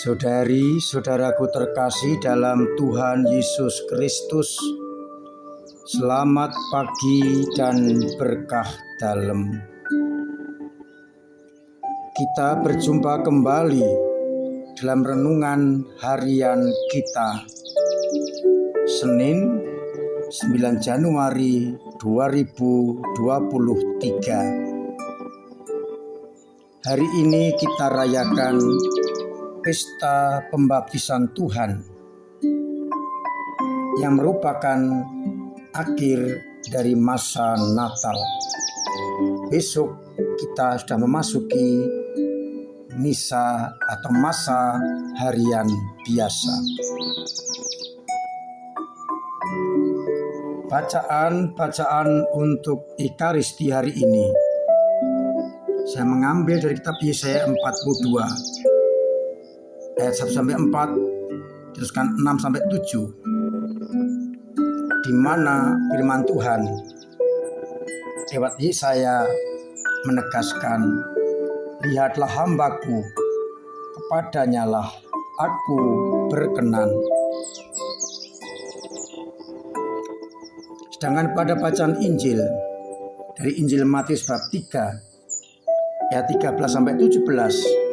Saudari-saudaraku terkasih dalam Tuhan Yesus Kristus, selamat pagi dan berkah dalam. Kita berjumpa kembali dalam renungan harian kita, Senin 9 Januari 2023. Hari ini kita rayakan Pesta Pembaptisan Tuhan yang merupakan akhir dari masa Natal. Besok kita sudah memasuki misa atau masa harian biasa. Bacaan untuk Ekaristi hari ini saya mengambil dari kitab Yesaya 42 ayat 1-4, teruskan 6-7, di mana firman Tuhan lewat Yesaya menegaskan, lihatlah hambaku, kepadanya lah aku berkenan. Sedangkan pada bacaan Injil dari Injil Matius bab 3 ayat 13-17,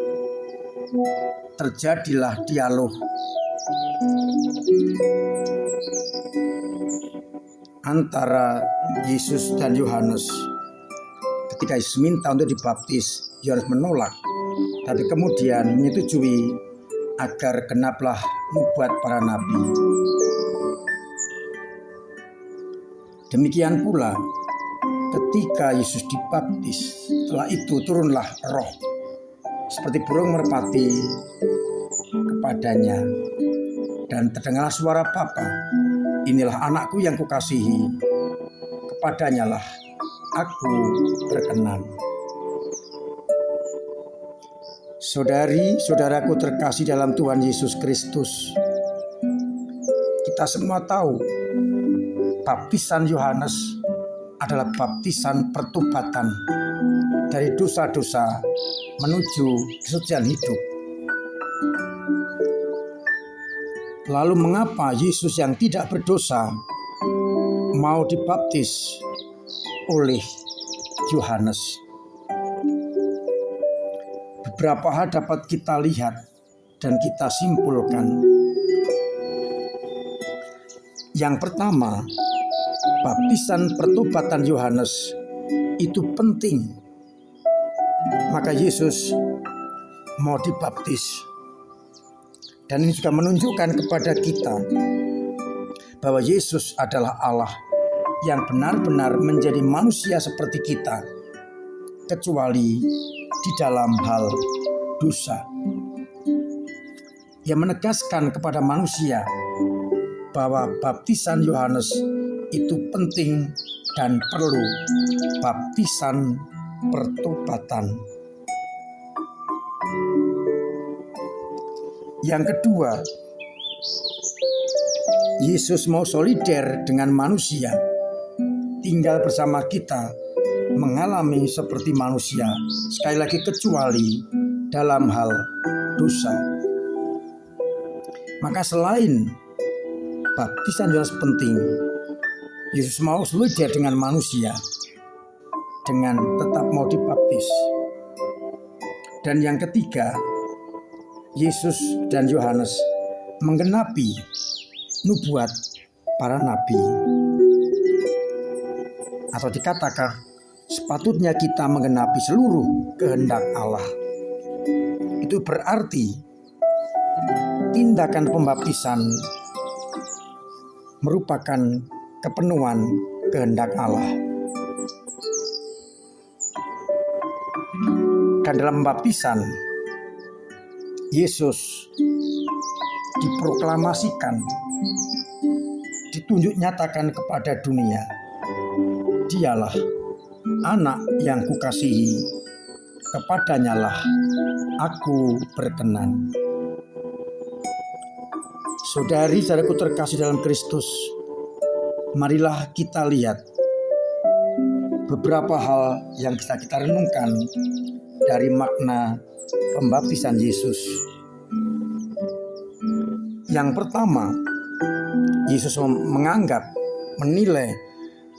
terjadilah dialog antara Yesus dan Yohanes. Ketika Yesus minta untuk dibaptis, Yohanes menolak, tapi kemudian menyetujui agar genaplah nubuat para nabi. Demikian pula ketika Yesus dibaptis, setelah itu turunlah roh seperti burung merpati kepadanya, dan terdengarlah suara Bapa, inilah anakku yang kukasihi, kepadanya lah aku berkenan. Saudari-saudaraku terkasih dalam Tuhan Yesus Kristus, kita semua tahu baptisan Yohanes adalah baptisan pertobatan dari dosa-dosa menuju kesucian hidup. Lalu mengapa Yesus yang tidak berdosa mau dibaptis oleh Yohanes? Beberapa hal dapat kita lihat dan kita simpulkan. Yang pertama, baptisan pertobatan Yohanes itu penting. Maka Yesus mau dibaptis. Dan ini juga menunjukkan kepada kita bahwa Yesus adalah Allah yang benar-benar menjadi manusia seperti kita, kecuali di dalam hal dosa. Yang menegaskan kepada manusia bahwa baptisan Yohanes itu penting dan perlu, baptisan pertobatan. Yang kedua, Yesus mau solider dengan manusia, tinggal bersama kita, mengalami seperti manusia, sekali lagi kecuali dalam hal dosa. Maka selain baptisan Yohanes penting, Yesus mau solider dengan manusia dengan tetap mau dibaptis. Dan yang ketiga, Yesus dan Yohanes menggenapi nubuat para nabi. Atau dikatakan sepatutnya kita menggenapi seluruh kehendak Allah. Itu berarti tindakan pembaptisan merupakan kepenuhan kehendak Allah. Dan dalam pembaptisan, Yesus diproklamasikan, ditunjuk nyatakan kepada dunia, dialah anak yang kukasihi, kepadanya lah aku berkenan. Saudari-saudaraku terkasih dalam Kristus, marilah kita lihat beberapa hal yang bisa kita renungkan dari makna pembaptisan Yesus. Yang pertama, Yesus menilai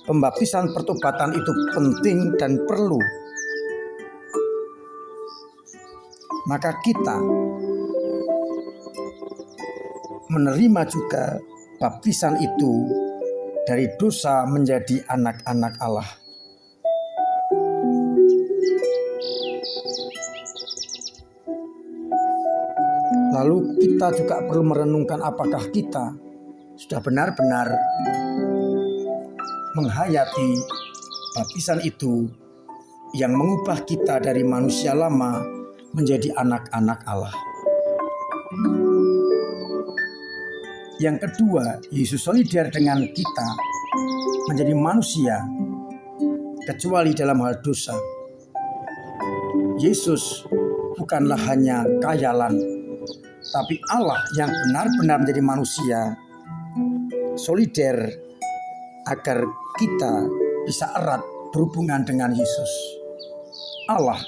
pembaptisan pertobatan itu penting dan perlu. Maka kita menerima juga baptisan itu dari dosa menjadi anak-anak Allah. Lalu kita juga perlu merenungkan apakah kita sudah benar-benar menghayati baptisan itu yang mengubah kita dari manusia lama menjadi anak-anak Allah. Yang kedua, Yesus solidar dengan kita menjadi manusia kecuali dalam hal dosa. Yesus bukanlah hanya khayalan, tapi Allah yang benar-benar menjadi manusia, solidar agar kita bisa erat berhubungan dengan Yesus. Allah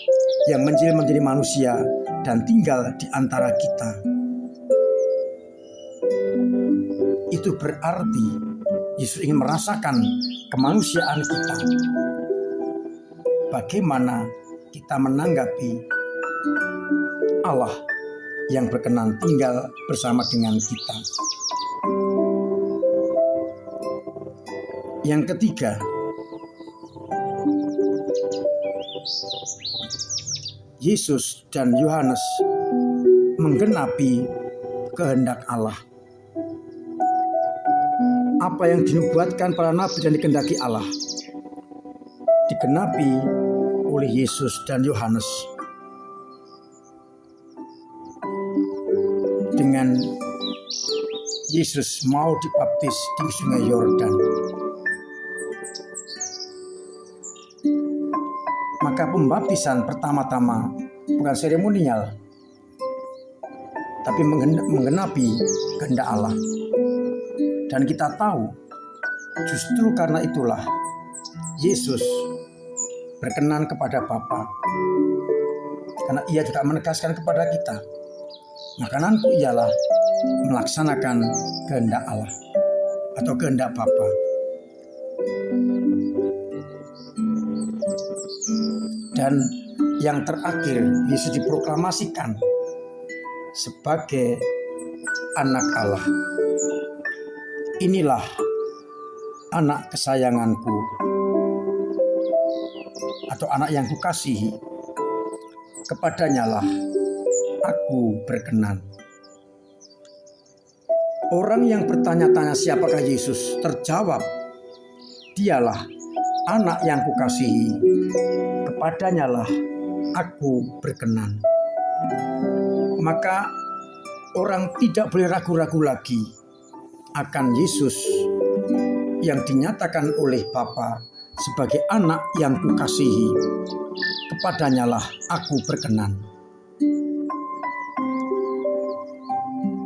yang menjadi manusia dan tinggal di antara kita. Itu berarti Yesus ingin merasakan kemanusiaan kita. Bagaimana kita menanggapi Allah yang berkenan tinggal bersama dengan kita. Yang ketiga, Yesus dan Yohanes menggenapi kehendak Allah. Apa yang dinubuatkan para nabi dan dikehendaki Allah digenapi oleh Yesus dan Yohanes. Dengan Yesus mau dibaptis di Sungai Yordan, maka pembaptisan pertama-tama bukan seremonial, tapi menggenapi kehendak Allah. Dan kita tahu justru karena itulah Yesus berkenan kepada Bapa, karena ia juga menegaskan kepada kita, makananku ialah melaksanakan kehendak Allah atau kehendak Bapa. Dan yang terakhir, Yesus diproklamasikan sebagai anak Allah. Inilah anak kesayanganku atau anak yang kukasihi, kepadanyalah aku berkenan. Orang yang bertanya-tanya siapakah Yesus terjawab, dialah anak yang kukasihi, kepadanyalah aku berkenan. Maka orang tidak boleh ragu-ragu lagi akan Yesus yang dinyatakan oleh Bapa sebagai anak yang kukasihi, kepadanyalah aku berkenan.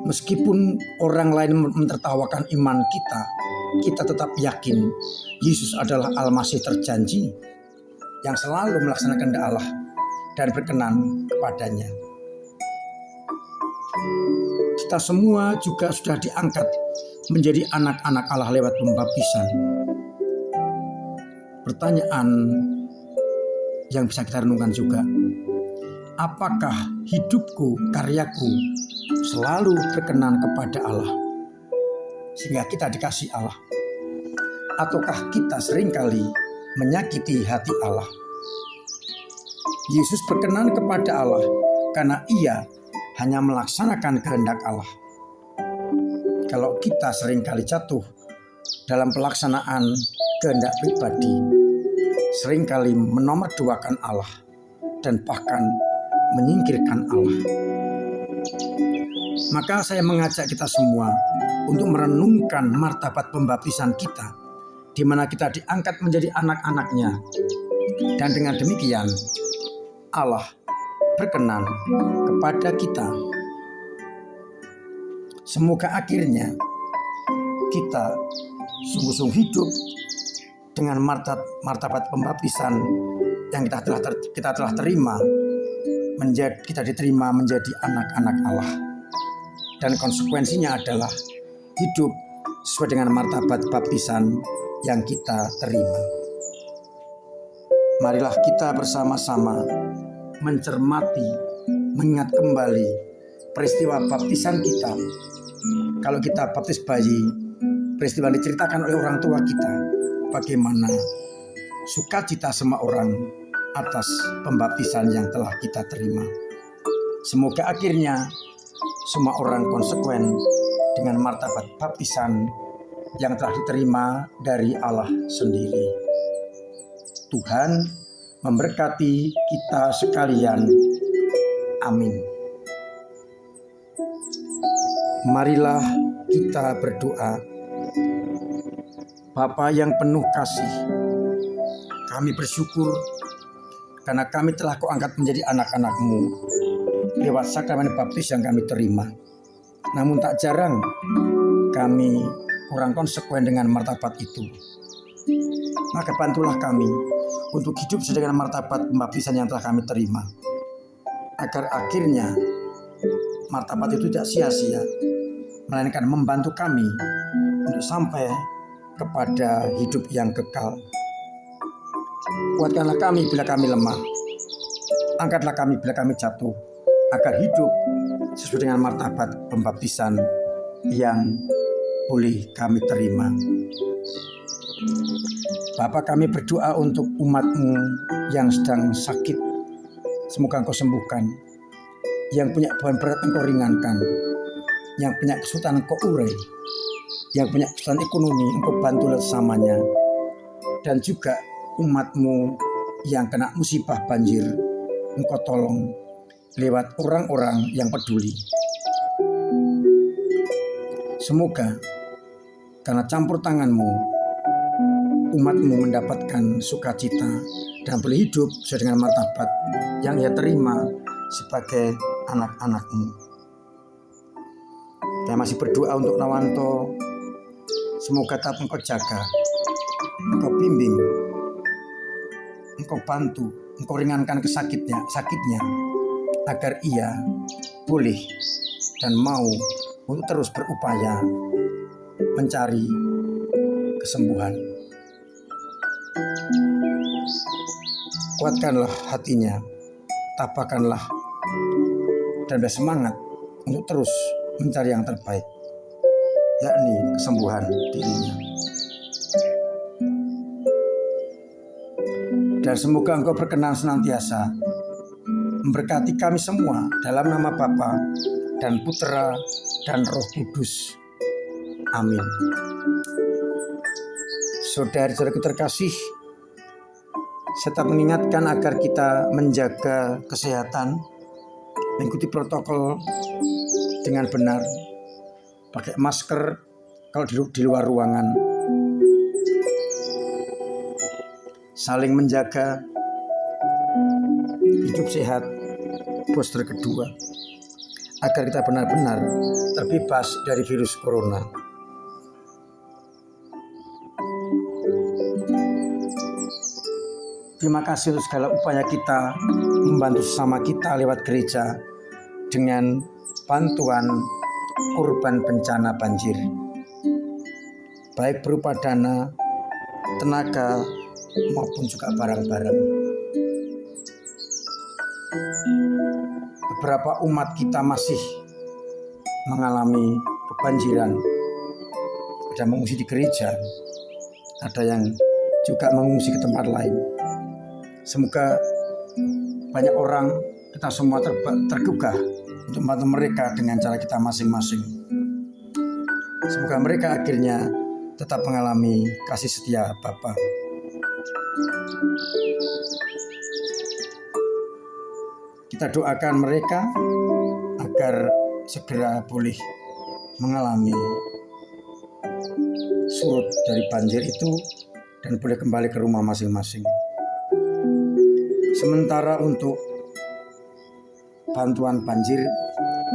Meskipun orang lain mentertawakan iman kita, kita tetap yakin Yesus adalah Al-Masih terjanji yang selalu melaksanakan kehendak Allah dan berkenan kepadanya. Kita semua juga sudah diangkat menjadi anak-anak Allah lewat pembaptisan. Pertanyaan yang bisa kita renungkan juga, apakah hidupku, karyaku selalu berkenan kepada Allah sehingga kita dikasih Allah? Ataukah kita seringkali menyakiti hati Allah? Yesus berkenan kepada Allah karena ia hanya melaksanakan kehendak Allah. Kalau kita seringkali jatuh dalam pelaksanaan kehendak pribadi, seringkali menomorduakan Allah dan bahkan menyingkirkan Allah. Maka saya mengajak kita semua untuk merenungkan martabat pembaptisan kita, di mana kita diangkat menjadi anak-anaknya. Dan dengan demikian, Allah berkenan kepada kita. Semoga akhirnya kita sungguh-sungguh hidup dengan martabat pembaptisan yang kita telah terima, kita diterima menjadi anak-anak Allah. dan konsekuensinya adalah hidup sesuai dengan martabat baptisan yang kita terima. Marilah kita bersama-sama mencermati, mengingat kembali peristiwa baptisan kita. Kalau kita baptis bayi, peristiwa diceritakan oleh orang tua kita, bagaimana sukacita semua orang atas pembaptisan yang telah kita terima. Semoga akhirnya semua orang konsekuen dengan martabat baptisan yang telah diterima dari Allah sendiri. Tuhan memberkati kita sekalian. Amin. Marilah kita berdoa. Bapa yang penuh kasih, kami bersyukur karena kami telah Kau angkat menjadi anak-anak-Mu lewat sakramen baptis yang kami terima. Namun tak jarang kami kurang konsekuen dengan martabat itu. Maka bantulah kami untuk hidup sesuai dengan martabat pembaptisan yang telah kami terima, agar akhirnya martabat itu tidak sia-sia, melainkan membantu kami untuk sampai kepada hidup yang kekal. Kuatkanlah kami bila kami lemah, angkatlah kami bila kami jatuh, agar hidup sesuai dengan martabat pembaptisan yang boleh kami terima. Bapa, kami berdoa untuk umat-Mu yang sedang sakit. Semoga Engkau sembuhkan. Yang punya beban berat Engkau ringankan. Yang punya kesulitan Engkau urai. Yang punya kesulitan ekonomi Engkau bantu sesamanya. Dan juga umat-Mu yang kena musibah banjir, Engkau tolong lewat orang-orang yang peduli. Semoga karena campur tangan-Mu, umat-Mu mendapatkan sukacita dan boleh hidup sesuai dengan martabat yang ia terima sebagai anak-anak-Mu. Saya masih berdoa untuk Nawanto. Semoga tetap Engkau jaga, Engkau bimbing, Engkau bantu, Engkau ringankan sakitnya, agar ia boleh dan mau untuk terus berupaya mencari kesembuhan. Kuatkanlah hatinya, tapakanlah dan bersemangat untuk terus mencari yang terbaik, yakni kesembuhan dirinya. Dan semoga Engkau berkenan senantiasa memberkati kami semua dalam nama Bapa dan Putera dan Roh Kudus. Amin. Saudara-saudaraku terkasih, saya tetap mengingatkan agar kita menjaga kesehatan, mengikuti protokol dengan benar, pakai masker kalau di luar ruangan, saling menjaga, hidup sehat, booster kedua, agar kita benar-benar terbebas dari virus corona. Terima kasih untuk segala upaya kita membantu sesama kita lewat gereja dengan bantuan korban bencana banjir, baik berupa dana, tenaga, maupun juga barang-barang. Beberapa umat kita masih mengalami kebanjiran, ada mengungsi di gereja, ada yang juga mengungsi ke tempat lain. Semoga banyak orang, kita semua tergugah untuk membantu mereka dengan cara kita masing-masing. Semoga mereka akhirnya tetap mengalami kasih setia Bapa. Kita doakan mereka agar segera boleh mengalami surut dari banjir itu dan boleh kembali ke rumah masing-masing. Sementara untuk bantuan banjir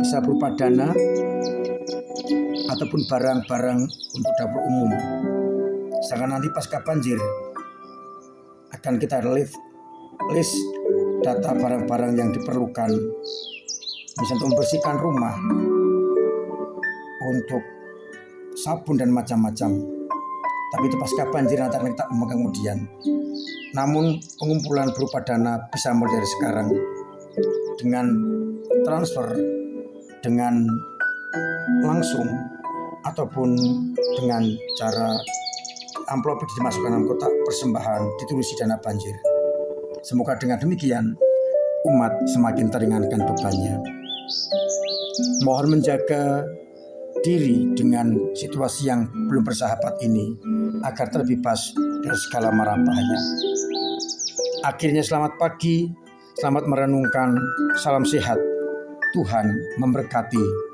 bisa berupa dana ataupun barang-barang untuk dapur umum. Sedangkan nanti pasca banjir akan kita list data barang-barang yang diperlukan, misalnya untuk membersihkan rumah, untuk sabun dan macam-macam. Tapi itu pasca banjir nanti akan kita omongkan kemudian. Namun pengumpulan berupa dana bisa mulai dari sekarang dengan transfer, dengan langsung, ataupun dengan cara amplop dimasukkan dalam kotak persembahan ditulisi dana banjir. Semoga dengan demikian umat semakin teringankan bebannya. Mohon menjaga diri dengan situasi yang belum bersahabat ini agar terbebas dari segala mara bahaya. Akhirnya selamat pagi, selamat merenungkan, salam sehat, Tuhan memberkati.